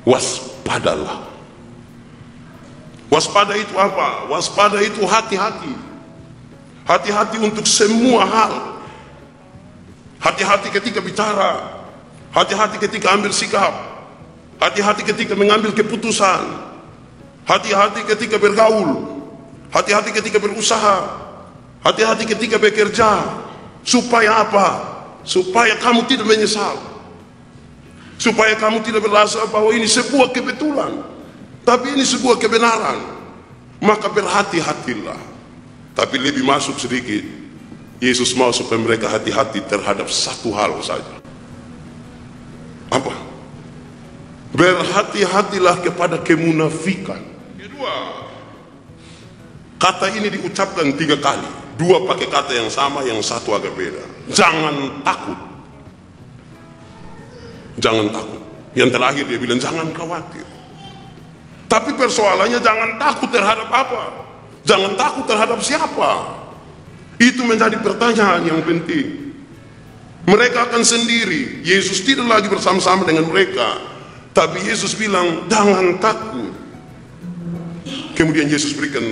waspadalah. Waspada itu apa? Waspada itu hati-hati. Hati-hati untuk semua hal. Hati-hati ketika bicara, hati-hati ketika ambil sikap, hati-hati ketika mengambil keputusan, hati-hati ketika bergaul, hati-hati ketika berusaha, hati-hati ketika bekerja. Supaya apa? Supaya kamu tidak menyesal, supaya kamu tidak berasa bahwa ini sebuah kebetulan, tapi ini sebuah kebenaran. Maka berhati-hatilah. Tapi lebih masuk sedikit, Yesus mau supaya mereka hati-hati terhadap satu hal saja. Apa? Berhati-hatilah kepada kemunafikan. Kedua, kata ini diucapkan 3 kali. 2 pakai kata yang sama, yang satu agak beda. Jangan takut. Jangan takut. Yang terakhir dia bilang jangan khawatir. Tapi persoalannya jangan takut terhadap apa? Jangan takut terhadap siapa? Itu menjadi pertanyaan yang penting. Mereka akan sendiri. Yesus tidak lagi bersama-sama dengan mereka. Tapi Yesus bilang jangan takut. Kemudian Yesus berikan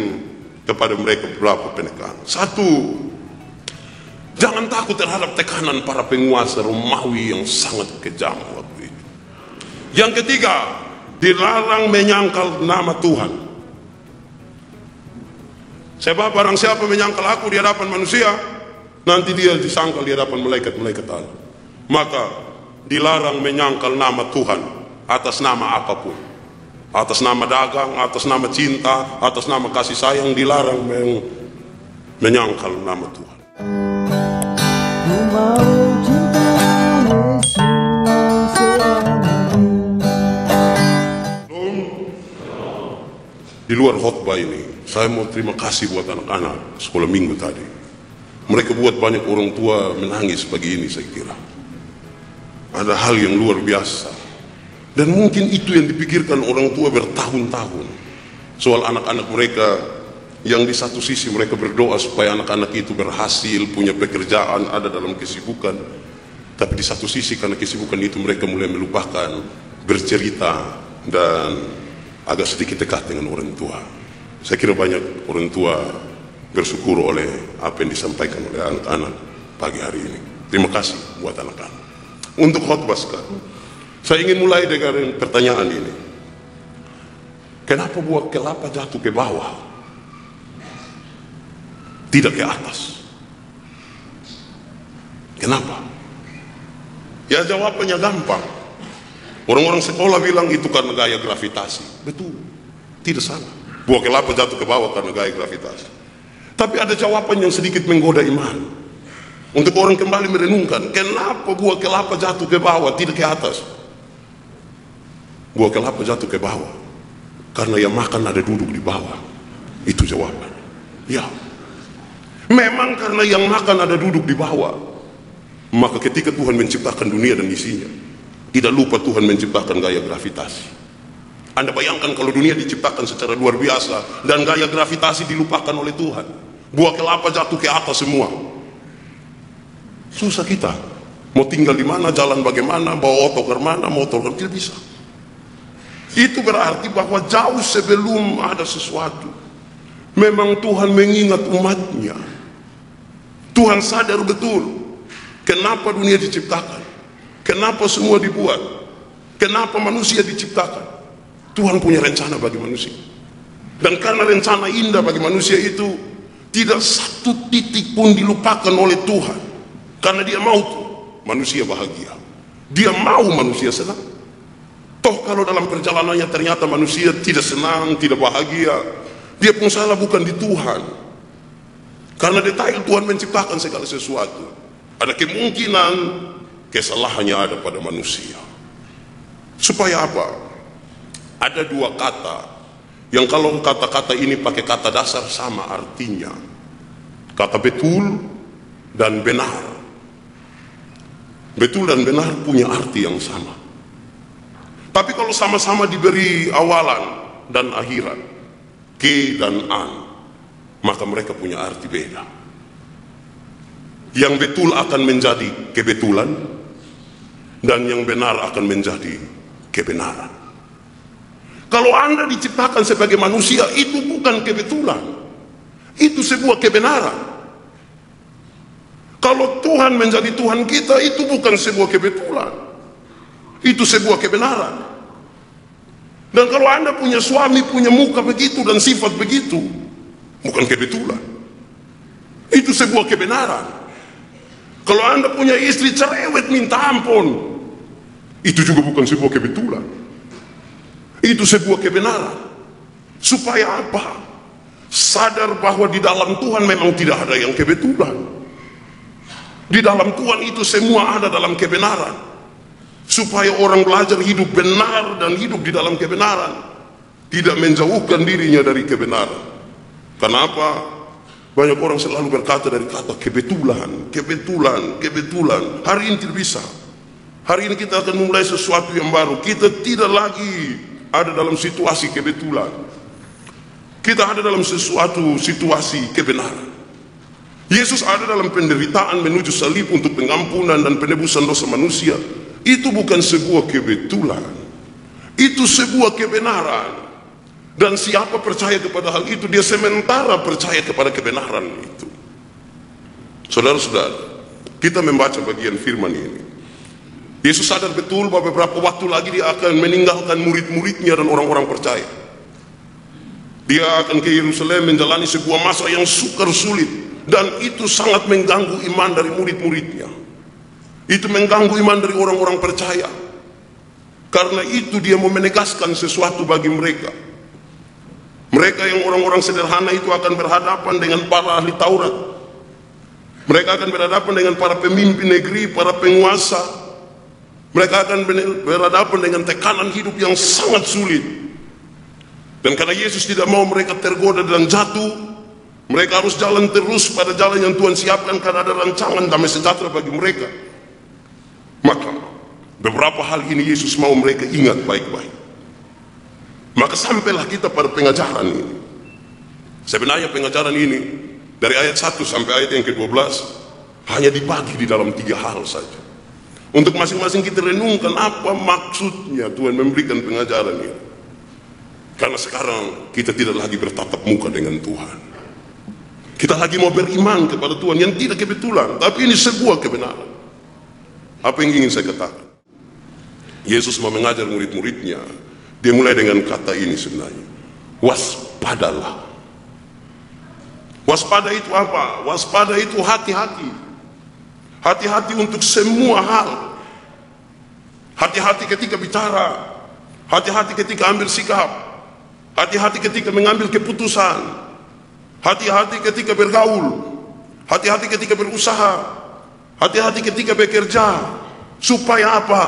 kepada mereka beberapa penekanan. 1, jangan takut terhadap tekanan para penguasa Romawi yang sangat kejam waktu itu. Yang ketiga, dilarang menyangkal nama Tuhan. Sebab barang siapa menyangkal aku di hadapan manusia, nanti dia disangkal di hadapan malaikat-malaikat Allah. Maka dilarang menyangkal nama Tuhan atas nama apapun. Atas nama dagang, atas nama cinta, atas nama kasih sayang, dilarang menyangkal nama Tuhan. Di luar khotbah ini, saya mau terima kasih buat anak-anak sekolah minggu tadi. Mereka buat banyak orang tua menangis pagi ini, saya kira. Ada hal yang luar biasa. Dan mungkin itu yang dipikirkan orang tua bertahun-tahun. Soal anak-anak mereka yang di satu sisi mereka berdoa supaya anak-anak itu berhasil, punya pekerjaan, ada dalam kesibukan. Tapi di satu sisi karena kesibukan itu mereka mulai melupakan bercerita dan agak sedikit dekat dengan orang tua. Saya kira banyak orang tua bersyukur oleh apa yang disampaikan oleh anak-anak pagi hari ini. Terima kasih buat anak-anak. Untuk khotbah sekarang, saya ingin mulai dengan pertanyaan ini. Kenapa buah kelapa jatuh ke bawah, tidak ke atas? Kenapa? Ya jawabannya gampang. Orang-orang sekolah bilang itu karena gaya gravitasi. Betul, tidak salah. Buah kelapa jatuh ke bawah karena gaya gravitasi. Tapi ada jawaban yang sedikit menggoda iman. Untuk orang kembali merenungkan, kenapa buah kelapa jatuh ke bawah, tidak ke atas? Buah kelapa jatuh ke bawah karena yang makan ada duduk di bawah. Itu jawaban. Ya, memang karena yang makan ada duduk di bawah. Maka ketika Tuhan menciptakan dunia dan isinya, tidak lupa Tuhan menciptakan gaya gravitasi. Anda bayangkan kalau dunia diciptakan secara luar biasa dan gaya gravitasi dilupakan oleh Tuhan, buah kelapa jatuh ke atas semua. Susah kita mau tinggal di mana, jalan bagaimana, bawa otot ke mana, motor tidak bisa. Itu berarti bahwa jauh sebelum ada sesuatu, memang Tuhan mengingat umatnya. Tuhan sadar betul kenapa dunia diciptakan, kenapa semua dibuat, kenapa manusia diciptakan. Tuhan punya rencana bagi manusia. Dan karena rencana indah bagi manusia itu, tidak satu titik pun dilupakan oleh Tuhan. Karena dia mau manusia bahagia, dia mau manusia senang. Toh kalau dalam perjalanannya ternyata manusia tidak senang, tidak bahagia, dia pun salah bukan di Tuhan. Karena detail Tuhan menciptakan segala sesuatu. Ada kemungkinan kesalahannya ada pada manusia. Supaya apa? Ada 2 kata yang kalau kata-kata ini pakai kata dasar sama artinya. Kata betul dan benar. Betul dan benar punya arti yang sama. Tapi kalau sama-sama diberi awalan dan akhiran, ke dan an, maka mereka punya arti beda. Yang betul akan menjadi kebetulan, dan yang benar akan menjadi kebenaran. Kalau Anda diciptakan sebagai manusia, itu bukan kebetulan. Itu sebuah kebenaran. Kalau Tuhan menjadi Tuhan kita, itu bukan sebuah kebetulan. Itu sebuah kebenaran. Dan kalau Anda punya suami, punya muka begitu dan sifat begitu, bukan kebetulan. Itu sebuah kebenaran. Kalau Anda punya istri cerewet minta ampun, itu juga bukan sebuah kebetulan. Itu sebuah kebenaran. Supaya apa? Sadar bahwa di dalam Tuhan memang tidak ada yang kebetulan. Di dalam Tuhan itu semua ada dalam kebenaran. Supaya orang belajar hidup benar dan hidup di dalam kebenaran. Tidak menjauhkan dirinya dari kebenaran. Kenapa? Banyak orang selalu berkata dari kata kebetulan, kebetulan, kebetulan. Hari ini tidak bisa. Hari ini kita akan memulai sesuatu yang baru. Kita tidak lagi ada dalam situasi kebetulan. Kita ada dalam sesuatu situasi kebenaran. Yesus ada dalam penderitaan menuju salib untuk pengampunan dan penebusan dosa manusia. Itu bukan sebuah kebetulan. Itu sebuah kebenaran. Dan siapa percaya kepada hal itu, dia sementara percaya kepada kebenaran itu. Saudara-saudara, kita membaca bagian firman ini. Yesus sadar betul bahwa beberapa waktu lagi dia akan meninggalkan murid-muridnya dan orang-orang percaya. Dia akan ke Yerusalem menjalani sebuah masa yang sukar sulit. Dan itu sangat mengganggu iman dari murid-muridnya. Itu mengganggu iman dari orang-orang percaya. Karena itu dia mau menegaskan sesuatu bagi mereka. Mereka yang orang-orang sederhana itu akan berhadapan dengan para ahli Taurat. Mereka akan berhadapan dengan para pemimpin negeri, para penguasa. Mereka akan berhadapan dengan tekanan hidup yang sangat sulit. Dan karena Yesus tidak mau mereka tergoda dan jatuh, mereka harus jalan terus pada jalan yang Tuhan siapkan karena ada rancangan damai sejahtera bagi mereka. Maka beberapa hal ini Yesus mau mereka ingat baik-baik. Maka sampailah kita pada pengajaran ini. Sebenarnya pengajaran ini dari ayat 1 sampai ayat yang ke-12 hanya dibagi di dalam 3 hal saja. Untuk masing-masing kita renungkan apa maksudnya Tuhan memberikan pengajaran ini. Karena sekarang kita tidak lagi bertatap muka dengan Tuhan. Kita lagi mau beriman kepada Tuhan yang tidak kebetulan, tapi ini sebuah kebenaran. Apa yang ingin saya katakan? Yesus mau mengajar murid-muridnya. Dia mulai dengan kata ini sebenarnya. Waspadalah. Waspada itu apa? Waspada itu hati-hati. Hati-hati untuk semua hal. Hati-hati ketika bicara. Hati-hati ketika ambil sikap. Hati-hati ketika mengambil keputusan. Hati-hati ketika bergaul. Hati-hati ketika berusaha. Hati-hati ketika bekerja. Supaya apa?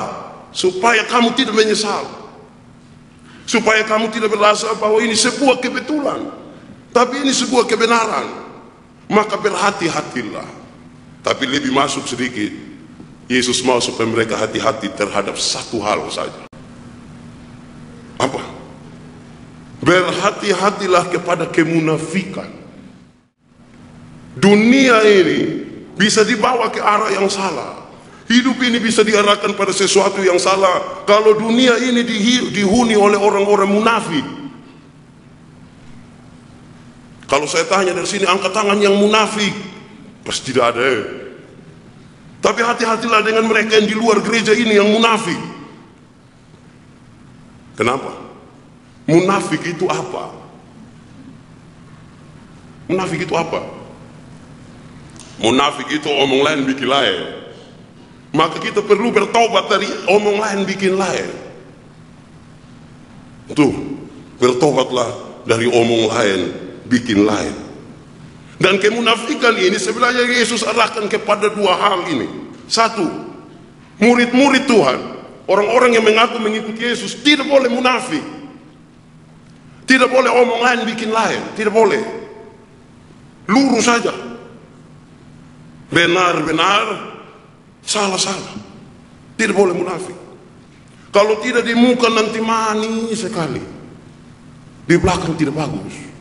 Supaya kamu tidak menyesal. Supaya kamu tidak merasa bahwa ini sebuah kebetulan. Tapi ini sebuah kebenaran. Maka berhati-hatilah. Tapi lebih masuk sedikit, Yesus mau supaya mereka hati-hati terhadap satu hal saja. Apa? Berhati-hatilah kepada kemunafikan. Dunia ini bisa dibawa ke arah yang salah. Hidup ini bisa diarahkan pada sesuatu yang salah. Kalau dunia ini dihuni oleh orang-orang munafik. Kalau saya tanya dari sini, angkat tangan yang munafik. Pasti tidak ada. Tapi hati-hatilah dengan mereka yang di luar gereja ini yang munafik. Kenapa? Munafik itu apa? Munafik itu apa? Munafik itu omong lain bikin lain. Maka kita perlu bertobat dari omong lain bikin lain. Tuh, bertobatlah dari omong lain bikin lain. Dan kemunafikan ini sebenarnya Yesus arahkan kepada 2 hal ini. 1, murid-murid Tuhan, orang-orang yang mengaku mengikuti Yesus tidak boleh munafik. Tidak boleh omong lain bikin lain, tidak boleh. Lurus saja. Benar-benar, salah-salah. Tidak boleh munafik. Kalau tidak di muka nanti manis sekali, di belakang tidak bagus.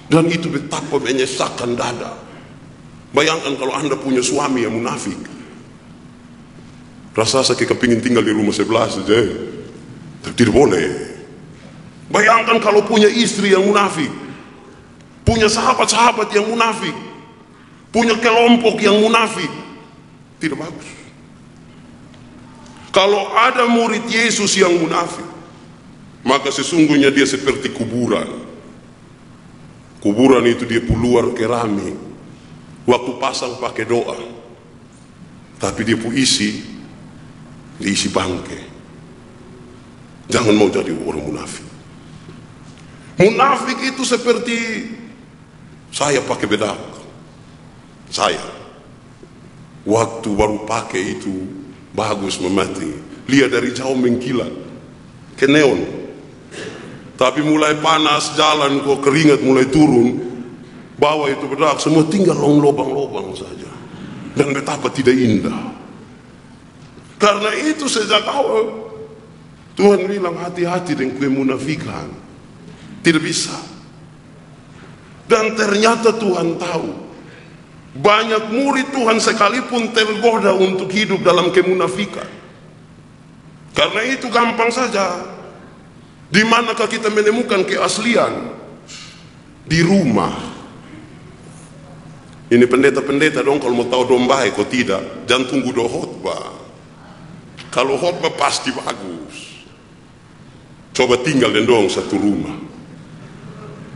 Dan itu betapa menyesakkan dada. Bayangkan kalau Anda punya suami yang munafik. Rasa saya kepingin tinggal di rumah sebelah saja. Tapi tidak boleh. Bayangkan kalau punya istri yang munafik, punya sahabat-sahabat yang munafik, punya kelompok yang munafik, tidak bagus. Kalau ada murid Yesus yang munafik, maka sesungguhnya dia seperti kuburan. Kuburan itu dia keluar keramik waktu pasang pakai doa, tapi dia diisi bangke. Jangan mau jadi orang munafik. Munafik itu seperti saya pakai bedak. Saya waktu baru pakai itu bagus memati, lihat dari jauh mengkilat ke neon. Tapi mulai panas jalan kok keringat mulai turun, bawa itu bedak semua tinggal lubang-lubang saja, dan betapa tidak indah. Karena itu sejak awal Tuhan bilang hati-hati dengan kemunafikan, tidak bisa. Dan ternyata Tuhan tahu banyak murid Tuhan sekalipun tergoda untuk hidup dalam kemunafikan. Karena itu gampang saja. Di manakah kita menemukan keaslian? Di rumah. Ini pendeta-pendeta dong kalau mau tahu domba kok tidak, jangan tunggu do khotbah. Kalau khotbah pasti bagus. Coba tinggal dan dong satu rumah,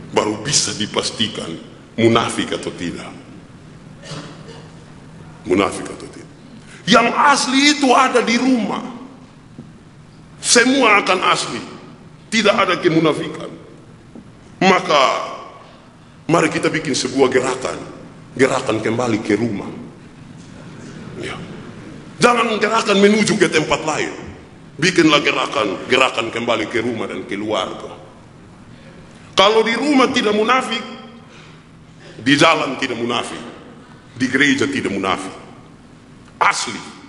baru bisa dipastikan munafik atau tidak. Munafik atau tidak. Yang asli itu ada di rumah. Semua akan asli. Tidak ada kemunafikan. Maka mari kita bikin sebuah gerakan kembali ke rumah. Ya. Jangan gerakan menuju ke tempat lain. Bikinlah gerakan kembali ke rumah dan keluarga. Kalau di rumah tidak munafik, di jalan tidak munafik, di gereja tidak munafik. Asli.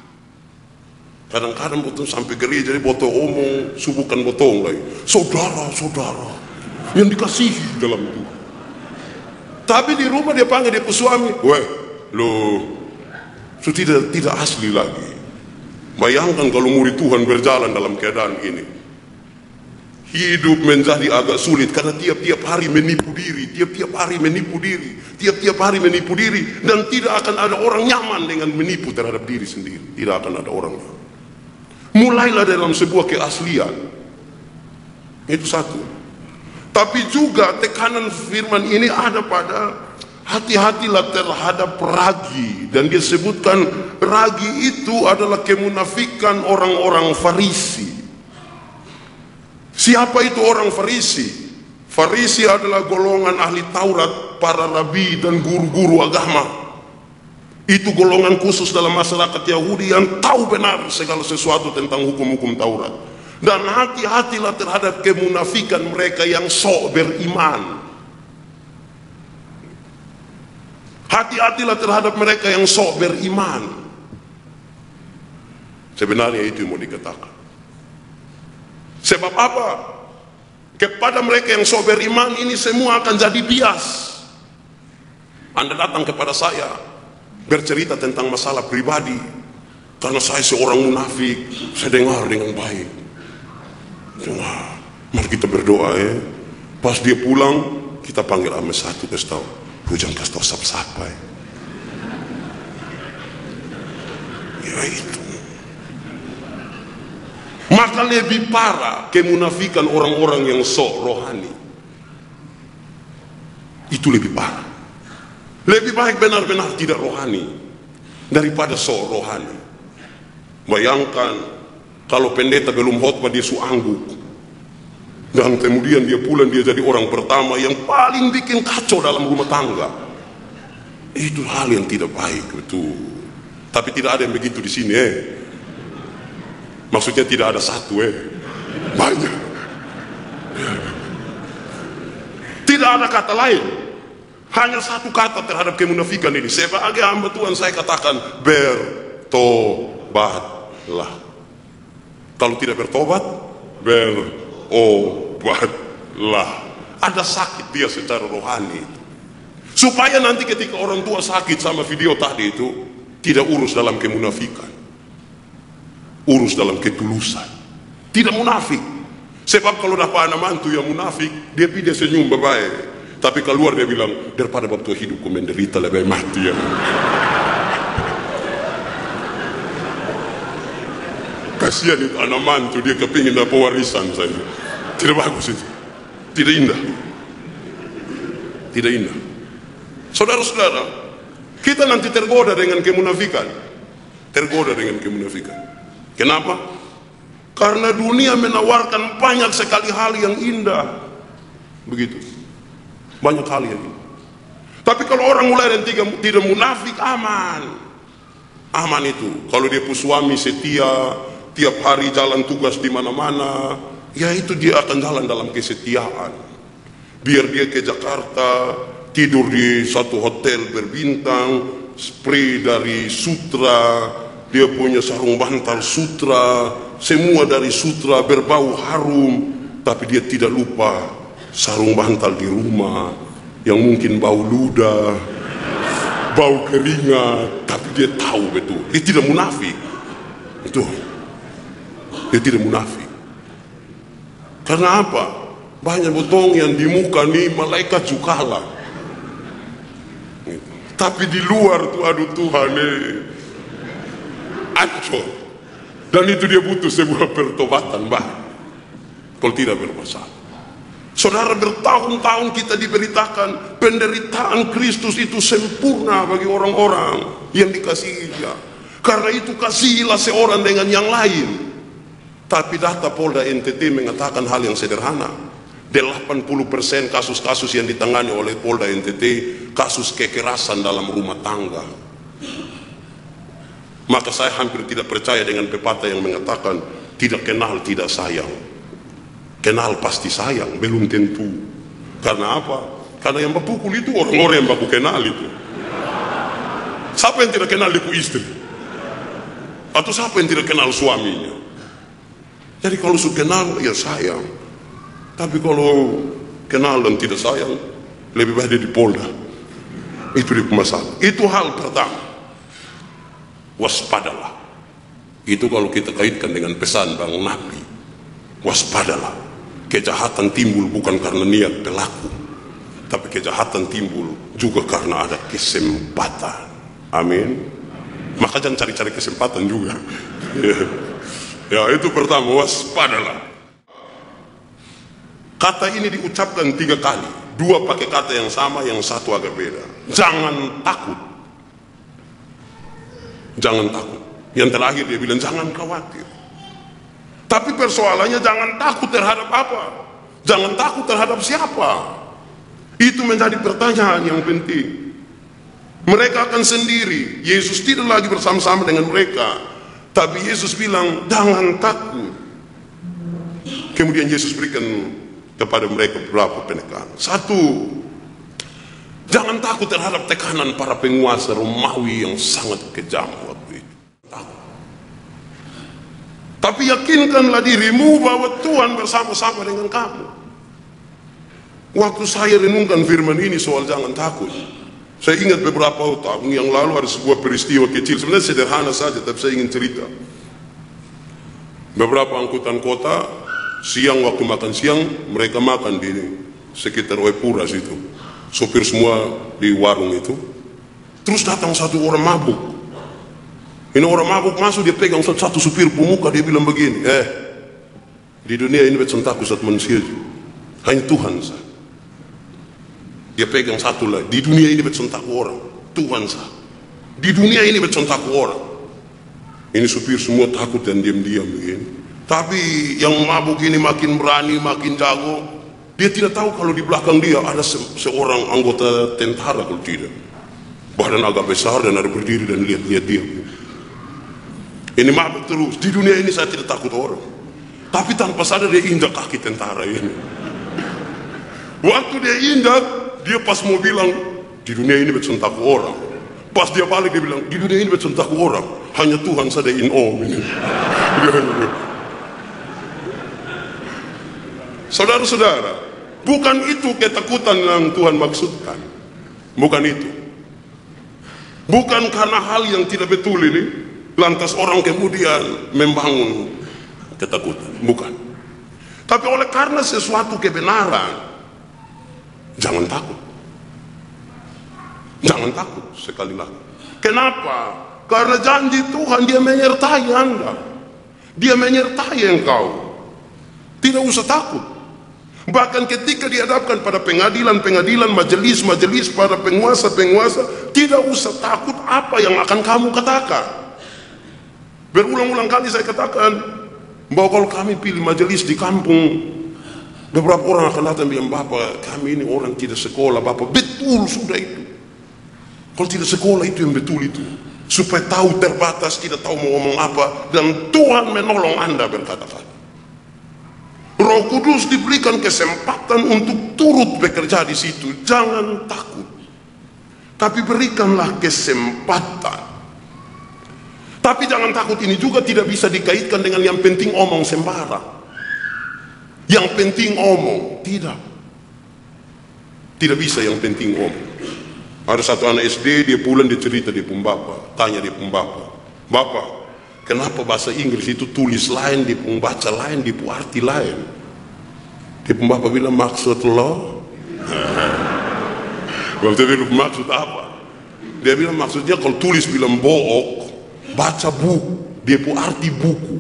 Kadang-kadang betul sampai gereja dia botol omong, subukan botol lagi. Saudara-saudara yang dikasihi dalam Tuhan. Tapi di rumah dia panggil dia suami, so tidak asli lagi. Bayangkan kalau murid Tuhan berjalan dalam keadaan ini. Hidup menjadi agak sulit karena tiap-tiap hari menipu diri, tiap-tiap hari menipu diri, dan tidak akan ada orang nyaman dengan menipu terhadap diri sendiri. Tidak akan ada orang. Mulailah dalam sebuah keaslian. Itu satu. Tapi juga tekanan firman ini ada pada hati-hatilah terhadap ragi. Dan dia sebutkan ragi itu adalah kemunafikan orang-orang Farisi. Siapa itu orang Farisi? Farisi adalah golongan ahli Taurat, para rabi dan guru-guru agama. Itu golongan khusus dalam masyarakat Yahudi yang tahu benar segala sesuatu tentang hukum-hukum Taurat. Dan hati-hatilah terhadap kemunafikan mereka yang sok beriman. Hati-hatilah terhadap mereka yang sok beriman. Sebenarnya itu yang mau dikatakan. Sebab apa? Kepada mereka yang sok beriman ini semua akan jadi bias. Anda datang kepada saya bercerita tentang masalah pribadi, karena saya seorang munafik, saya dengar dengan baik. Mari kita berdoa ya. Pas dia pulang, kita panggil ame satu, kasih tahu, lu jangan kasih tahu siapa-siapa ya. Ya itu. Maka lebih parah kemunafikan orang-orang yang sok rohani. Itu lebih parah. Lebih baik benar-benar tidak rohani daripada sok rohani. Bayangkan kalau pendeta belum khotbah dia angguk, dan kemudian dia pulang dia jadi orang pertama yang paling bikin kacau dalam rumah tangga. Itu hal yang tidak baik, betul. Tapi tidak ada yang begitu di sini. Maksudnya tidak ada satu, banyak. Tidak ada kata lain. Hanya satu kata terhadap kemunafikan ini. Sebagai hamba Tuhan saya katakan, bertobatlah. Kalau tidak bertobat, berobatlah. Ada sakit dia secara rohani. Supaya nanti ketika orang tua sakit sama video tadi itu, tidak urus dalam kemunafikan. Urus dalam ketulusan. Tidak munafik. Sebab kalau dapat anak mantu yang munafik, dia senyum baik. Tapi keluar dia bilang, daripada bab tua hidup ku menderita lebih mati ya. Kasihan itu anak mantu, dia kepingin dapat warisan saja. Tidak bagus itu. Tidak indah. Tidak indah. Saudara-saudara, kita nanti tergoda dengan kemunafikan. Tergoda dengan kemunafikan. Kenapa? Karena dunia menawarkan banyak sekali hal yang indah. Begitu. Banyak hal yang indah. Tapi kalau orang mulai dan tidak munafik, aman. Aman itu. Kalau dia pun suami setia, tiap hari jalan tugas di mana-mana, ya itu dia akan jalan dalam kesetiaan. Biar dia ke Jakarta, tidur di satu hotel berbintang, spray dari Sutra, dia punya sarung bantal Sutra, semua dari Sutra berbau harum, tapi dia tidak lupa sarung bantal di rumah yang mungkin bau ludah, bau keringat, tapi dia tahu betul, dia tidak munafik. Itu dia tidak munafik. Karena apa? Banyak botong yang di muka nih malaikat jukalah, tapi di luar tuh aduh Tuhan ancur. Dan itu dia butuh sebuah pertobatan kalau tidak bermasalah. Saudara, bertahun-tahun kita diberitakan penderitaan Kristus itu sempurna bagi orang-orang yang dikasihi Dia. Karena itu kasihilah seorang dengan yang lain. Tapi data Polda NTT mengatakan hal yang sederhana. 80% kasus-kasus yang ditangani oleh Polda NTT kasus kekerasan dalam rumah tangga. Maka saya hampir tidak percaya dengan pepatah yang mengatakan tidak kenal tidak sayang. Kenal pasti sayang, belum tentu. Karena apa? Karena yang berpukul itu orang-orang yang baku kenal itu. Siapa yang tidak kenal dia istri? Atau siapa yang tidak kenal suaminya? Jadi kalau sudah kenal, ya sayang. Tapi kalau kenal dan tidak sayang, lebih baik dia di Polda. Itu dia masalah. Itu hal pertama. Waspadalah. Itu kalau kita kaitkan dengan pesan Bang Nabi. Waspadalah. Kejahatan timbul bukan karena niat pelaku, tapi kejahatan timbul juga karena ada kesempatan. Amin. Maka jangan cari-cari kesempatan juga. Ya, itu pertama, waspadalah. Kata ini diucapkan 3 kali, 2 pakai kata yang sama, yang 1 agak beda. Jangan takut. Jangan takut. Yang terakhir dia bilang jangan khawatir. Tapi persoalannya jangan takut terhadap apa? Jangan takut terhadap siapa? Itu menjadi pertanyaan yang penting. Mereka akan sendiri. Yesus tidak lagi bersama-sama dengan mereka. Tapi Yesus bilang jangan takut. Kemudian Yesus berikan kepada mereka beberapa penekanan. 1, jangan takut terhadap tekanan para penguasa Romawi yang sangat kejam waktu itu. Takut. Tapi yakinkanlah dirimu bahwa Tuhan bersama-sama dengan kamu. Waktu saya renungkan firman ini soal jangan takut, saya ingat beberapa tahun yang lalu ada sebuah peristiwa kecil, sebenarnya sederhana saja, tapi saya ingin cerita. Beberapa angkutan kota, siang waktu makan siang, mereka makan di sekitar Wepura situ. Sopir semua di warung itu. Terus datang satu orang mabuk. Ini orang mabuk masuk, dia pegang satu supir pemuka, dia bilang begini, di dunia ini bukan takut satu manusia, hanya Tuhan sah. Dia pegang satu lagi, di dunia ini bukan takut orang, Tuhan sah. Di dunia ini bukan takut orang. Ini supir semua takut dan diam-diam begini. Tapi yang mabuk ini makin berani, makin jago. Dia tidak tahu kalau di belakang dia ada seorang anggota tentara kalau tidak. Badan agak besar dan ada berdiri dan lihat-lihat dia. Ini mabuk terus. Di dunia ini saya tidak takut orang. Tapi tanpa sadar dia injak kaki tentara ini. Waktu dia injak, dia pas mau bilang, di dunia ini bukan takut orang. Pas dia balik dia bilang, di dunia ini bukan takut orang. Hanya Tuhan saja in all ini. Saudara-saudara, bukan itu ketakutan yang Tuhan maksudkan. Bukan itu. Bukan karena hal yang tidak betul ini lantas orang kemudian membangun ketakutan. Bukan. Tapi oleh karena sesuatu kebenaran, jangan takut. Jangan takut sekali lagi. Kenapa? Karena janji Tuhan, dia menyertai Anda. Dia menyertai engkau. Tidak usah takut. Bahkan ketika dihadapkan pada pengadilan-pengadilan, majelis-majelis, para penguasa-penguasa, tidak usah takut apa yang akan kamu katakan. Berulang-ulang kali saya katakan bahwa kalau kami pilih majelis di kampung, beberapa orang akan datang bilang, Bapak, kami ini orang tidak sekolah. Bapak, betul sudah itu. Kalau tidak sekolah itu yang betul itu. Supaya tahu terbatas, tidak tahu mau ngomong apa, dan Tuhan menolong Anda berkata-kata. Roh Kudus diberikan kesempatan untuk turut bekerja di situ. Jangan takut, tapi berikanlah kesempatan. Tapi jangan takut ini juga tidak bisa dikaitkan dengan yang penting omong sembarang. Yang penting omong, tidak. Tidak bisa yang penting omong. Ada satu anak SD, dia pulang, dia cerita dia pun bapak, tanya dia pun bapak, Bapak, kenapa bahasa Inggris itu tulis lain, dia pun baca lain, dia pun arti lain? Dia pun bapak bilang, maksud lo? Bapak bilang, maksud apa? Dia bilang, maksudnya kalau tulis bilang book, baca buku, dia pun arti buku.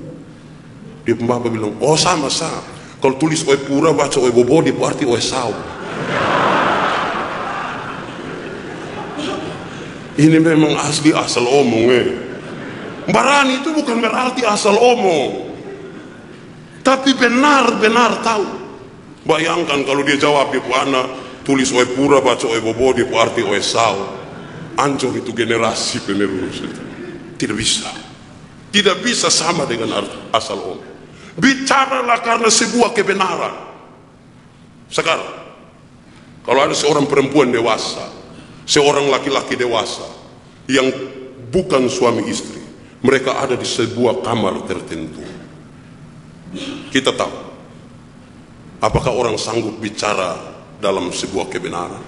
Dia pun bapak bilang, oh sama-sama. Kalau tulis oi pura, baca oi bobo, dia pun arti oi saw. Ini memang asli asal omong. Barani itu bukan berarti asal omong, tapi benar-benar tahu. Bayangkan kalau dia jawab, dia anak tulis oi pura, baca oi bobo, dia arti oi saw. Ancur itu generasi penerus. Tidak bisa. Tidak bisa sama dengan asal omong. Bicaralah karena sebuah kebenaran. Sekarang, kalau ada seorang perempuan dewasa, seorang laki-laki dewasa yang bukan suami istri, mereka ada di sebuah kamar tertentu. Kita tahu, apakah orang sanggup bicara dalam sebuah kebenaran?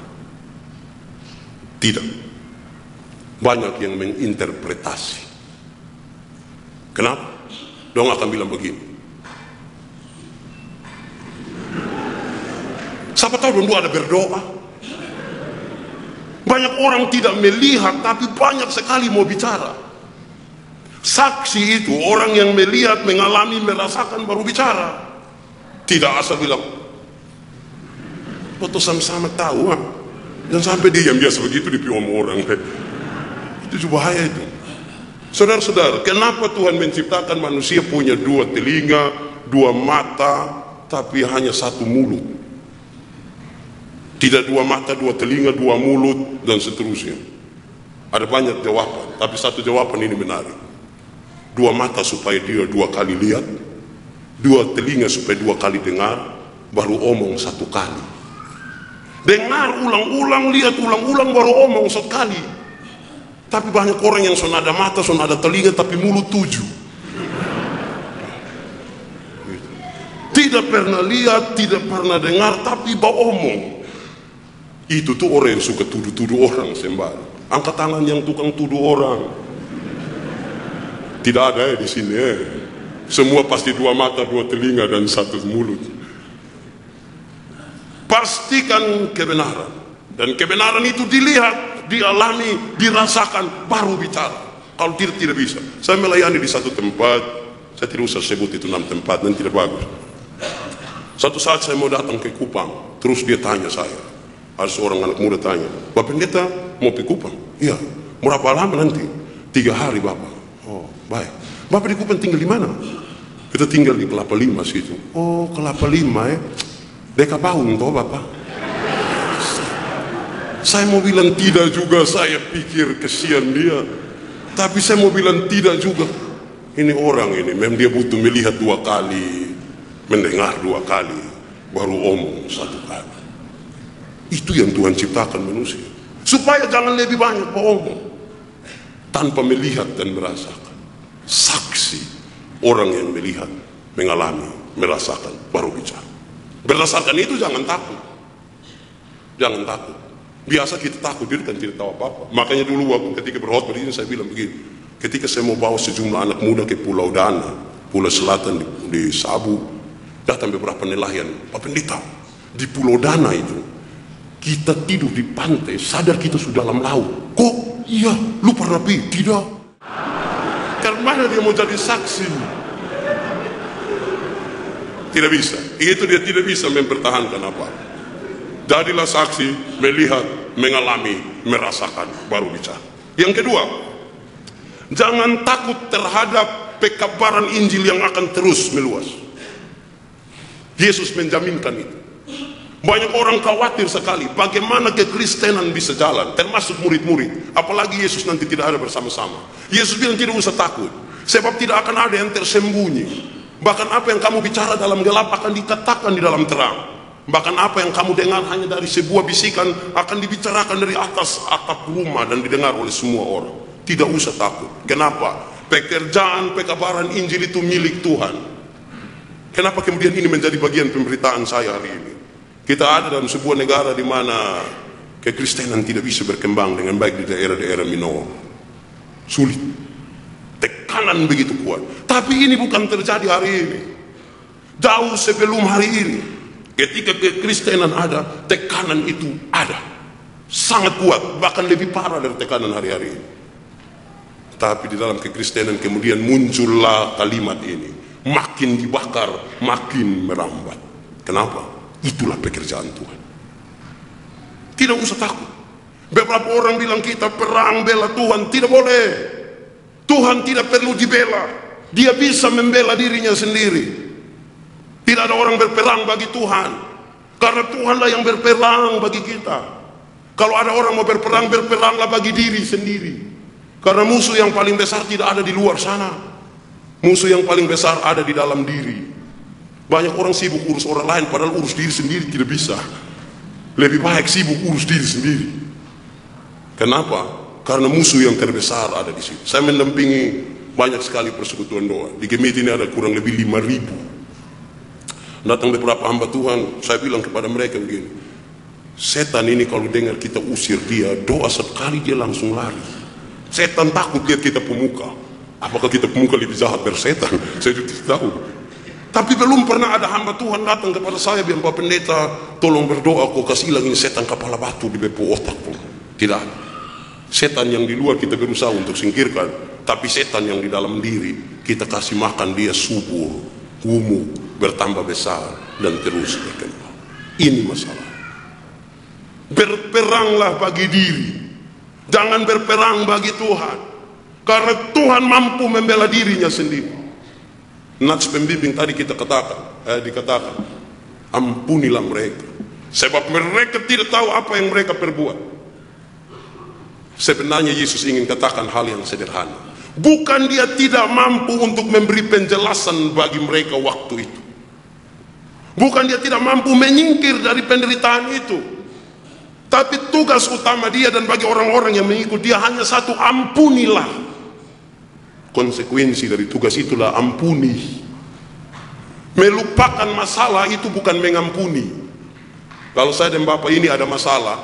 Tidak. Banyak yang menginterpretasi. Kenapa? Dong akan bilang begini, siapa tahu dong ada berdoa. Banyak orang tidak melihat, tapi banyak sekali mau bicara. Saksi itu orang yang melihat, mengalami, merasakan baru bicara. Tidak asal bilang, foto sama-sama tahu, dan sampai diam biasa begitu di piom orang. Itu juga bahaya itu. Saudara-saudara, kenapa Tuhan menciptakan manusia punya dua telinga, dua mata, tapi hanya satu mulut? Tidak dua mata, dua telinga, dua mulut, dan seterusnya. Ada banyak jawaban, tapi satu jawaban ini menarik. Dua mata supaya dia dua kali lihat, dua telinga supaya dua kali dengar, baru omong satu kali. Dengar ulang-ulang, lihat ulang-ulang, baru omong satu kali. Tapi banyak orang yang sudah ada mata, sudah ada telinga, tapi mulut 7. Tidak pernah lihat, tidak pernah dengar, tapi bawa omong. Itu tuh orang yang suka tuduh-tuduh orang sembarang. Angkat tangan yang tukang tuduh orang. Tidak ada di sini. Semua pasti dua mata, dua telinga, dan satu mulut. Pastikan kebenaran. Dan kebenaran itu dilihat, dialami, dirasakan, baru bicara. Kalau tidak bisa. Saya melayani di satu tempat, saya tidak usah sebut itu 6 tempat, nanti tidak bagus. Satu saat saya mau datang ke Kupang, terus dia tanya saya. Ada seorang anak muda tanya, Bapak Pendeta mau pergi Kupang? Iya. Berapa lama nanti? 3 hari Bapak. Oh baik. Bapak di Kupang tinggal di mana? Kita tinggal di Kelapa Lima situ. Oh Kelapa Lima Deka Baung toh Bapak. Saya mau bilang tidak juga, saya pikir kesian dia. Tapi saya mau bilang tidak juga. Ini orang ini, memang dia butuh melihat 2 kali, mendengar 2 kali, baru omong 1 kali. Itu yang Tuhan ciptakan manusia. Supaya jangan lebih banyak omong, tanpa melihat dan merasakan. Saksi, orang yang melihat, mengalami, merasakan, baru bicara. Berdasarkan itu jangan takut. Jangan takut. Biasa kita takut, dia kan tidak tahu apa-apa. Makanya dulu waktu ketika berkhotbah ini saya bilang begini, ketika saya mau bawa sejumlah anak muda ke Pulau Dana, Pulau Selatan di Sabu, Datang beberapa nelayan, Pak Pendeta, di Pulau Dana itu, kita tidur di pantai, sadar kita sudah dalam laut. Kok? Iya, lu pernah pergi? Tidak. Karena mana dia mau jadi saksi? Tidak bisa. Itu dia tidak bisa mempertahankan apa. Jadilah saksi, melihat, mengalami, merasakan, baru bicara. Yang kedua, jangan takut terhadap pekabaran Injil yang akan terus meluas. Yesus menjaminkan itu. Banyak orang khawatir sekali bagaimana kekristenan bisa jalan, termasuk murid-murid. Apalagi Yesus nanti tidak ada bersama-sama. Yesus bilang tidak usah takut, sebab tidak akan ada yang tersembunyi. Bahkan apa yang kamu bicara dalam gelap akan dikatakan di dalam terang. Bahkan apa yang kamu dengar hanya dari sebuah bisikan akan dibicarakan dari atas atap rumah dan didengar oleh semua orang. Tidak usah takut. Kenapa? Pekerjaan pekabaran Injil itu milik Tuhan. Kenapa kemudian ini menjadi bagian pemberitaan saya hari ini? Kita ada dalam sebuah negara di mana kekristenan tidak bisa berkembang dengan baik di daerah-daerah minor. Sulit. Tekanan begitu kuat. Tapi ini bukan terjadi hari ini. Jauh sebelum hari ini. Ketika kekristenan ada, tekanan itu ada. Sangat kuat, bahkan lebih parah dari tekanan hari-hari ini. Tapi di dalam kekristenan kemudian muncullah kalimat ini. Makin dibakar, makin merambat. Kenapa? Itulah pekerjaan Tuhan. Tidak usah takut. Beberapa orang bilang kita perang bela Tuhan. Tidak boleh. Tuhan tidak perlu dibela. Dia bisa membela dirinya sendiri. Tidak ada orang berperang bagi Tuhan. Karena Tuhanlah yang berperang bagi kita. Kalau ada orang mau berperang, berperanglah bagi diri sendiri. Karena musuh yang paling besar tidak ada di luar sana. Musuh yang paling besar ada di dalam diri. Banyak orang sibuk urus orang lain, padahal urus diri sendiri tidak bisa. Lebih baik sibuk urus diri sendiri. Kenapa? Karena musuh yang terbesar ada di situ. Saya mendampingi banyak sekali persekutuan doa. Di Gemit ini ada kurang lebih 5.000. Datang beberapa hamba Tuhan, saya bilang kepada mereka begini, setan ini kalau dengar kita usir dia, doa sekali dia langsung lari. Setan takut lihat kita pemuka. Apakah kita pemuka lebih jahat dari setan? Saya tidak tahu. Tapi belum pernah ada hamba Tuhan datang kepada saya bilang, Pak Pendeta, tolong berdoa, kau kasih hilang ini setan kepala batu di bepo otak. Tidak ada. Setan yang di luar kita berusaha untuk singkirkan, tapi setan yang di dalam diri kita kasih makan dia subur, gemuk, bertambah besar dan terus berkembang. Ini masalah. Berperanglah bagi diri, jangan berperang bagi Tuhan. Karena Tuhan mampu membela dirinya sendiri. Nats pembimbing tadi dikatakan, ampunilah mereka, sebab mereka tidak tahu apa yang mereka perbuat. Sebenarnya Yesus ingin katakan hal yang sederhana. Bukan dia tidak mampu untuk memberi penjelasan bagi mereka waktu itu. Bukan dia tidak mampu menyingkir dari penderitaan itu. Tapi tugas utama dia dan bagi orang-orang yang mengikut dia hanya satu, ampunilah. Konsekuensi dari tugas itulah ampuni. Melupakan masalah itu bukan mengampuni. Kalau saya dan Bapak ini ada masalah,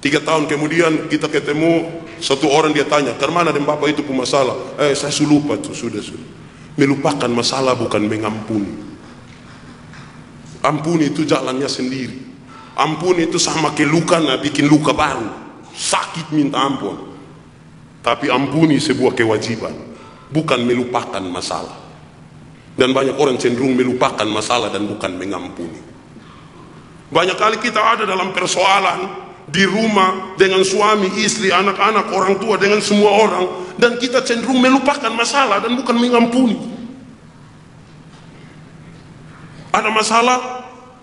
3 tahun kemudian kita ketemu, satu orang dia tanya, "Termana dan Bapak itu punya masalah?" Saya lupa tuh, sudah. Melupakan masalah bukan mengampuni. Ampuni itu jalannya sendiri. Ampuni itu sama keluka, bikin luka baru, sakit minta ampun. Tapi ampuni sebuah kewajiban, bukan melupakan masalah. Dan banyak orang cenderung melupakan masalah dan bukan mengampuni. Banyak kali kita ada dalam persoalan di rumah dengan suami, istri, anak-anak, orang tua, dengan semua orang, dan kita cenderung melupakan masalah dan bukan mengampuni. Ada masalah,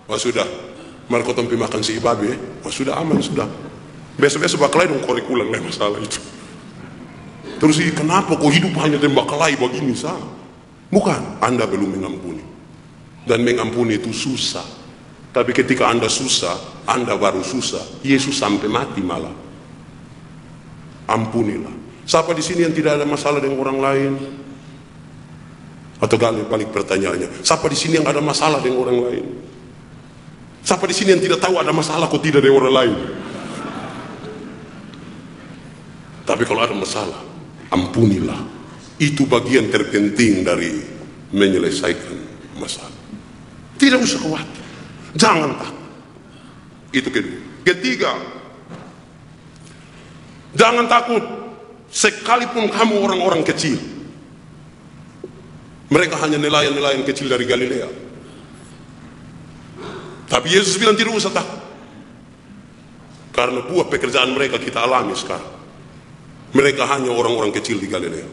wah sudah, mari kau tempi makan si babi, wah sudah aman, sudah. Besok-besok bakalai dong kurikulan masalah itu. Terus kenapa kau hidup hanya tembak kelai begini sah? Bukan, Anda belum mengampuni. Dan mengampuni itu susah. Tapi ketika Anda susah, Anda baru susah. Yesus sampai mati malah. Ampunilah. Siapa di sini yang tidak ada masalah dengan orang lain? Atau balik pertanyaannya, siapa di sini yang ada masalah dengan orang lain? Siapa di sini yang tidak tahu ada masalah kok tidak dengan orang lain? Tapi kalau ada masalah, ampunilah. Itu bagian terpenting dari menyelesaikan masalah. Tidak usah khawatir. Jangan takut. Itu kedua. Ketiga, jangan takut sekalipun kamu orang-orang kecil. Mereka hanya nelayan-nelayan kecil dari Galilea. Tapi Yesus bilang tidak usah takut. Karena buah pekerjaan mereka kita alami sekarang. Mereka hanya orang-orang kecil di Galilea.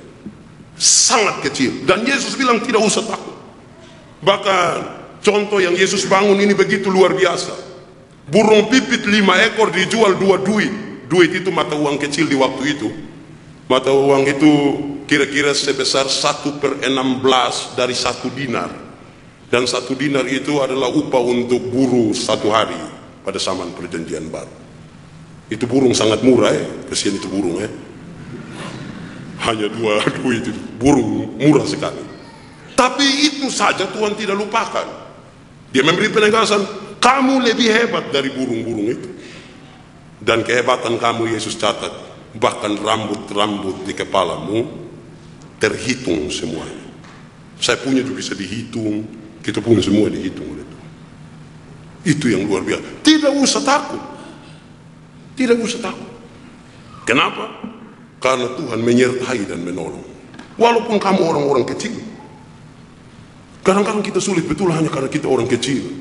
Sangat kecil. Dan Yesus bilang tidak usah takut. Bahkan contoh yang Yesus bangun ini begitu luar biasa. Burung pipit 5 ekor dijual 2 duit. Duit itu mata uang kecil di waktu itu. Mata uang itu kira-kira sebesar 1/16 dari 1 dinar. Dan 1 dinar itu adalah upah untuk buruh 1 hari pada zaman perjanjian baru. Itu burung sangat murah kesian itu burung hanya 2 duit itu, burung murah sekali. Tapi itu saja Tuhan tidak lupakan. Dia memberi penegasan, kamu lebih hebat dari burung-burung itu. Dan kehebatan kamu Yesus catat, bahkan rambut-rambut di kepalamu terhitung semuanya. Saya punya juga bisa dihitung, kita punya semua dihitung oleh Tuhan. Itu yang luar biasa. Tidak usah takut. Tidak usah takut. Kenapa? Karena Tuhan menyertai dan menolong. Walaupun kamu orang-orang kecil. Kadang-kadang kita sulit betul hanya karena kita orang kecil.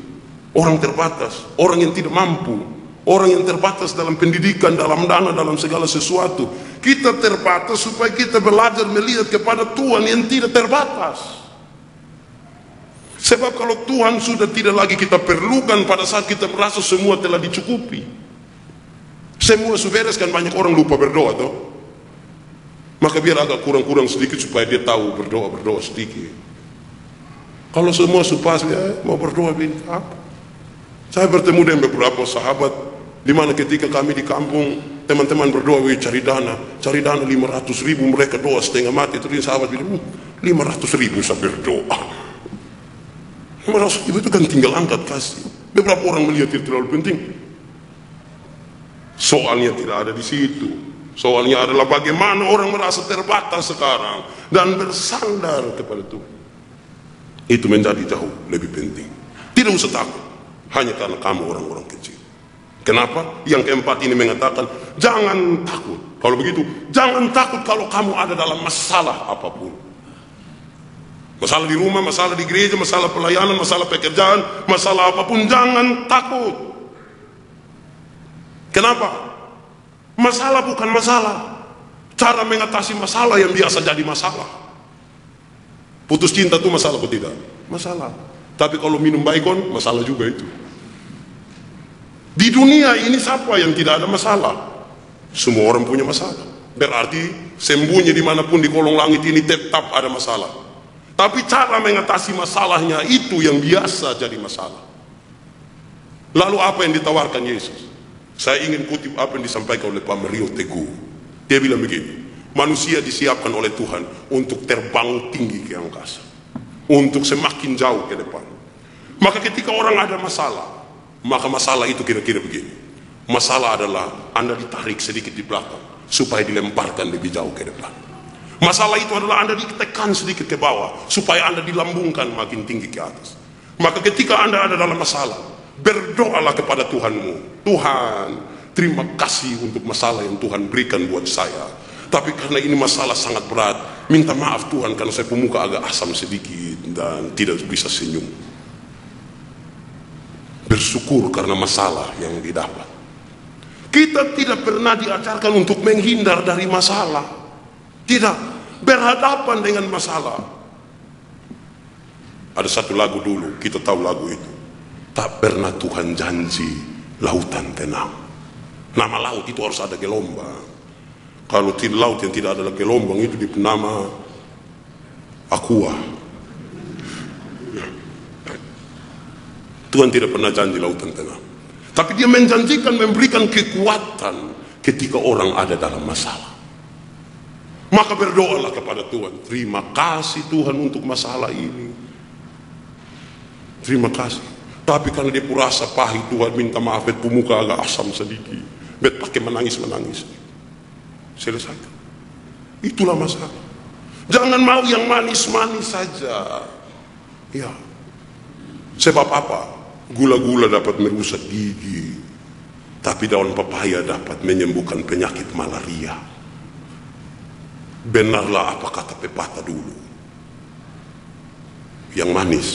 Orang terbatas. Orang yang tidak mampu. Orang yang terbatas dalam pendidikan, dalam dana, dalam segala sesuatu. Kita terbatas supaya kita belajar melihat kepada Tuhan yang tidak terbatas. Sebab kalau Tuhan sudah tidak lagi kita perlukan pada saat kita merasa semua telah dicukupi. Semua sudah beres kan, banyak orang lupa berdoa toh. Maka biar agak kurang-kurang sedikit supaya dia tahu berdoa sedikit. Kalau semua supas mau berdoa apa? Saya bertemu dengan beberapa sahabat di mana ketika kami di kampung teman-teman berdoa cari dana 500.000, mereka doa setengah mati. Terus sahabat bilang 500.000 saya berdoa. 500.000 itu kan tinggal angkat kasih. Beberapa orang melihat itu terlalu penting. Soalnya tidak ada di situ. Soalnya adalah bagaimana orang merasa terbatas sekarang dan bersandar kepada Tuhan. Itu menjadi jauh lebih penting. Tidak usah takut hanya karena kamu orang-orang kecil. Kenapa? Yang keempat ini mengatakan jangan takut. Kalau begitu, jangan takut kalau kamu ada dalam masalah apapun. Masalah di rumah, masalah di gereja, masalah pelayanan, masalah pekerjaan, masalah apapun, jangan takut. Kenapa? Masalah bukan masalah. Cara mengatasi masalah yang biasa jadi masalah. Putus cinta itu masalah atau tidak? Masalah. Tapi kalau minum baikon, masalah juga itu. Di dunia ini siapa yang tidak ada masalah? Semua orang punya masalah. Berarti sembunyi dimanapun di kolong langit ini tetap ada masalah. Tapi cara mengatasi masalahnya itu yang biasa jadi masalah. Lalu apa yang ditawarkan Yesus? Saya ingin kutip apa yang disampaikan oleh Pak Mario Teguh. Dia bilang begini, manusia disiapkan oleh Tuhan untuk terbang tinggi ke angkasa, untuk semakin jauh ke depan. Maka ketika orang ada masalah, maka masalah itu kira-kira begini. Masalah adalah Anda ditarik sedikit di belakang supaya dilemparkan lebih jauh ke depan. Masalah itu adalah Anda ditekan sedikit ke bawah supaya Anda dilambungkan makin tinggi ke atas. Maka ketika Anda ada dalam masalah, berdoalah kepada Tuhanmu. Tuhan, terima kasih untuk masalah yang Tuhan berikan buat saya. Tapi karena ini masalah sangat berat, minta maaf Tuhan karena saya pemuka agak asam sedikit dan tidak bisa senyum. Bersyukur karena masalah yang didapat. Kita tidak pernah diajarkan untuk menghindar dari masalah. Tidak, berhadapan dengan masalah. Ada satu lagu dulu, kita tahu lagu itu. Tak pernah Tuhan janji lautan tenang. Nama laut itu harus ada gelombang. Kalau laut yang tidak ada gelombang itu nama aqua. Tuhan tidak pernah janji lautan tenang. Tapi dia menjanjikan memberikan kekuatan ketika orang ada dalam masalah. Maka berdoalah kepada Tuhan. Terima kasih Tuhan untuk masalah ini. Terima kasih. Tapi karena dia rasa pahit, Tuhan minta maaf, bet pemuka agak asam sedikit, bet pakai menangis-menangis. Selesaikan. Itulah masalah. Jangan mau yang manis-manis saja. Ya. Sebab apa? Gula-gula dapat merusak gigi, tapi daun pepaya dapat menyembuhkan penyakit malaria. Benarlah apa kata pepatah dulu. Yang manis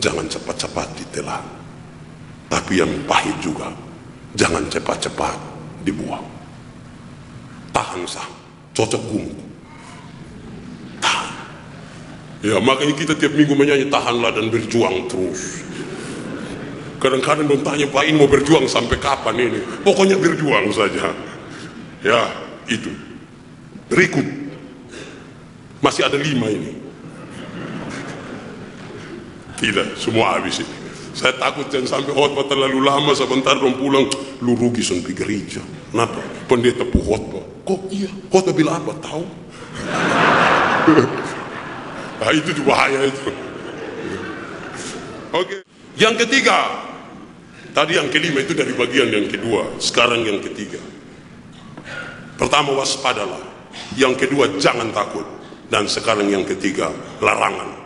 jangan cepat-cepat ditelan, tapi yang pahit juga jangan cepat-cepat dibuang. Tahan sah, cocok gumuk. Tahan. Ya, makanya kita tiap minggu menyanyi tahanlah dan berjuang terus. Kadang-kadang dong tanya, Pak, ini mau berjuang sampai kapan ini? Pokoknya berjuang saja. Ya, itu. Berikut. Masih ada 5 ini. Tidak, semua habis ini. Saya takut jangan sampai khotbah terlalu lama, sebentar dong pulang, lu rugi sampai gereja. Kenapa? Pendeta pu khotbah. Kok iya? Khotbah bila apa? Tahu? Nah, itu juga bahaya itu. Oke. Yang ketiga, tadi yang kelima itu dari bagian yang kedua, sekarang yang ketiga. Pertama, waspadalah. Yang kedua, jangan takut. Dan sekarang yang ketiga, larangan.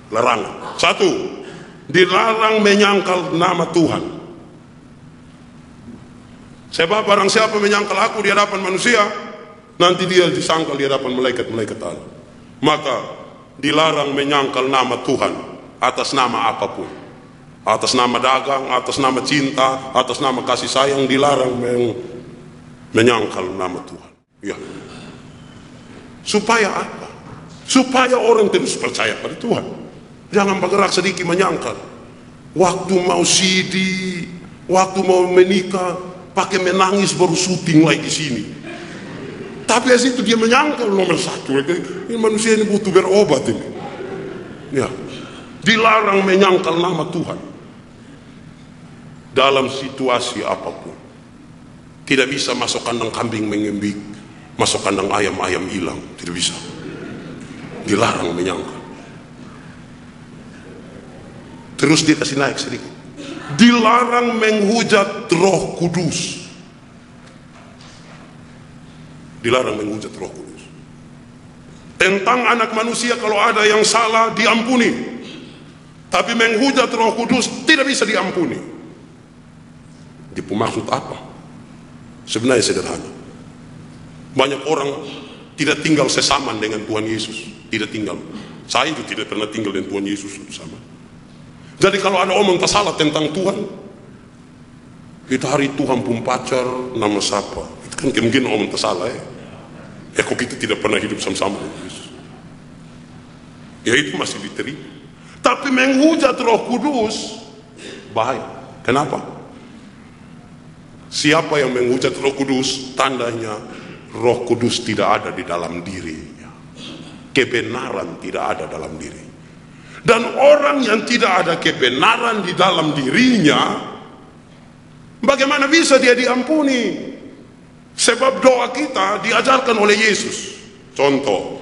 Larangan. 1, dilarang menyangkal nama Tuhan. Sebab barang siapa menyangkal aku di hadapan manusia, nanti dia disangkal di hadapan malaikat-malaikat Allah. Maka dilarang menyangkal nama Tuhan atas nama apapun. Atas nama dagang, atas nama cinta, atas nama kasih sayang, dilarang menyangkal nama Tuhan. Ya. Supaya apa? Supaya orang terus percaya pada Tuhan. Jangan bergerak sedikit menyangkal. Waktu mau CD, waktu mau menikah, pakai menangis baru syuting lagi di sini. Tapi as itu dia menyangkal nomor 1. Ini manusia ini butuh berobat ini. Ya. Dilarang menyangkal nama Tuhan dalam situasi apapun. Tidak bisa masuk kandang kambing mengembik, masuk kandang ayam hilang. Tidak bisa. Dilarang menyangkal. Terus dia kasih naik sedikit. Dilarang menghujat Roh Kudus. Dilarang menghujat Roh Kudus. Tentang anak manusia kalau ada yang salah diampuni. Tapi menghujat Roh Kudus tidak bisa diampuni. Dia maksud apa? Sebenarnya sederhana. Banyak orang tidak tinggal sesaman dengan Tuhan Yesus. Tidak tinggal. Saya itu tidak pernah tinggal dengan Tuhan Yesus bersama. Jadi kalau ada omong salah tentang Tuhan, kita hari Tuhan pun pacar nama siapa? Itu kan mungkin omong salah ya. Ya kok kita tidak pernah hidup sama-sama dengan Yesus. Ya itu masih diterima. Tapi menghujat Roh Kudus bahaya. Kenapa? Siapa yang menghujat Roh Kudus, tandanya Roh Kudus tidak ada di dalam dirinya. Kebenaran tidak ada dalam diri. Dan orang yang tidak ada kebenaran di dalam dirinya, bagaimana bisa dia diampuni? Sebab doa kita diajarkan oleh Yesus. Contoh,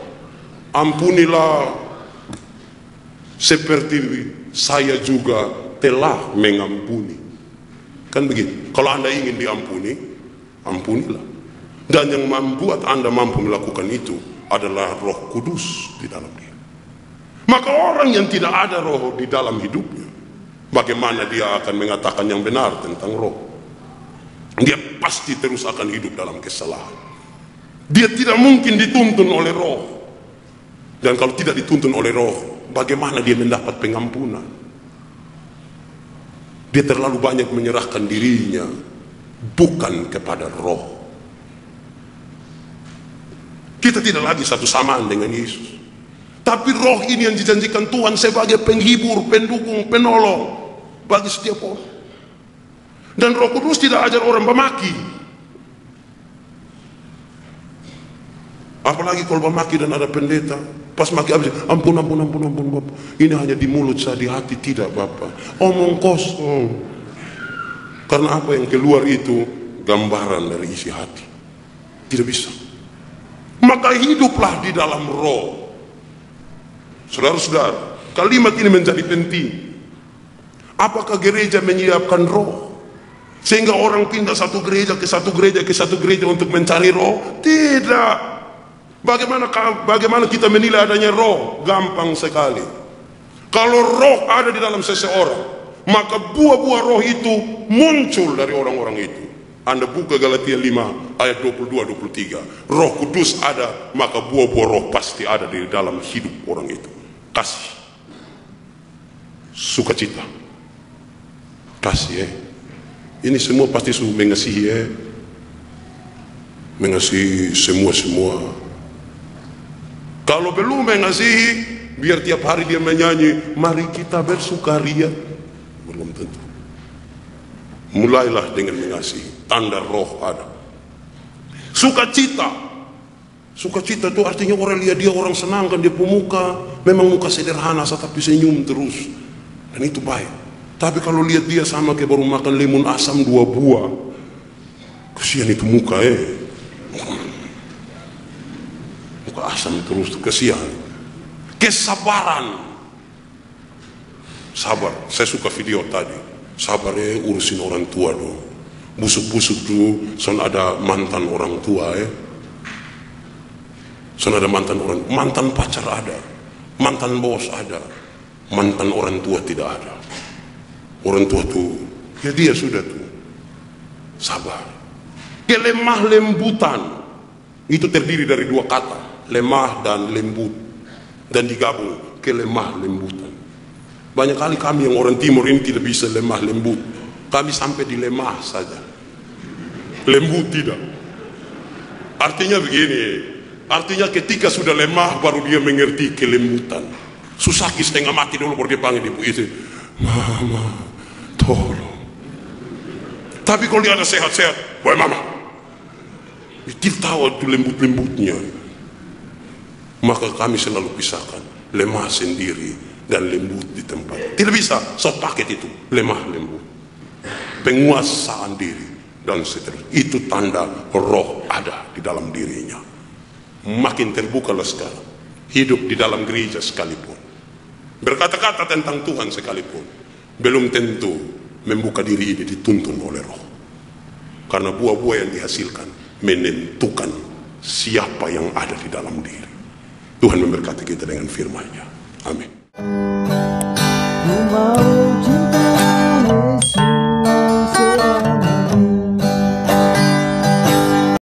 ampunilah seperti saya juga telah mengampuni. Kan begitu. Kalau Anda ingin diampuni, ampunilah. Dan yang membuat Anda mampu melakukan itu adalah Roh Kudus di dalam diri. Maka orang yang tidak ada roh di dalam hidupnya, bagaimana dia akan mengatakan yang benar tentang roh? Dia pasti terus akan hidup dalam kesalahan. Dia tidak mungkin dituntun oleh roh. Dan kalau tidak dituntun oleh roh, bagaimana dia mendapat pengampunan? Dia terlalu banyak menyerahkan dirinya bukan kepada roh. Kita tidak lagi satu samaan dengan Yesus. Tapi roh ini yang dijanjikan Tuhan sebagai penghibur, pendukung, penolong bagi setiap orang. Dan Roh Kudus tidak ajar orang memaki. Apalagi kalau memaki dan ada pendeta, pas maki habis, ampun Bapak. Ini hanya di mulut saya, di hati tidak Bapak. Omong kosong. Karena apa yang keluar itu gambaran dari isi hati. Tidak bisa. Maka hiduplah di dalam roh. Saudara-saudara, kalimat ini menjadi penting. Apakah gereja menyiapkan roh sehingga orang pindah satu gereja ke satu gereja ke satu gereja untuk mencari roh? Tidak. Bagaimana kita menilai adanya roh? Gampang sekali. Kalau roh ada di dalam seseorang, maka buah-buah roh itu muncul dari orang-orang itu. Anda buka Galatia 5 ayat 22-23. Roh Kudus ada, maka buah-buah roh pasti ada di dalam hidup orang itu. Kasih, sukacita, kasih. Ini semua pasti mengasihi, mengasihi semua. Kalau belum mengasihi, biar tiap hari dia menyanyi, mari kita bersukaria. Belum tentu. Mulailah dengan mengasihi, tanda roh ada. Sukacita. Sukacita itu artinya orang lihat dia orang senang kan, dia pemuka, memang muka sederhana tapi senyum terus. Dan itu baik. Tapi kalau lihat dia sama kayak baru makan limun asam 2 buah, kesian itu muka muka asam terus, kesian. Kesabaran, sabar. Saya suka video tadi, sabar urusin orang tua dong. Busuk-busuk tuh, son ada mantan orang tua son ada mantan pacar ada, mantan bos ada, mantan orang tua tidak ada. Orang tua tuh, ya dia sudah tuh sabar. Kelemah lembutan itu terdiri dari 2 kata, lemah dan lembut, dan digabung kelemah lembutan. Banyak kali kami yang orang timur ini tidak bisa lemah lembut. Kami sampai di lemah saja, lembut tidak. Artinya begini, artinya ketika sudah lemah baru dia mengerti kelembutan. Susaki setengah mati dulu baru dia panggil ibu itu, mama tolong. Tapi kalau dia ada sehat-sehat, woi mama, dia tahu itu lembut-lembutnya. Maka kami selalu pisahkan lemah sendiri dan lembut di tempat. Tidak bisa satu paket itu, lemah lembut, penguasaan diri dan seterusnya. Itu tanda roh ada di dalam dirinya. Makin terbukalah sekarang, hidup di dalam gereja sekalipun, berkata-kata tentang Tuhan sekalipun, belum tentu membuka diri ini dituntun oleh roh. Karena buah-buah yang dihasilkan menentukan siapa yang ada di dalam diri. Tuhan memberkati kita dengan firman-Nya. Amin.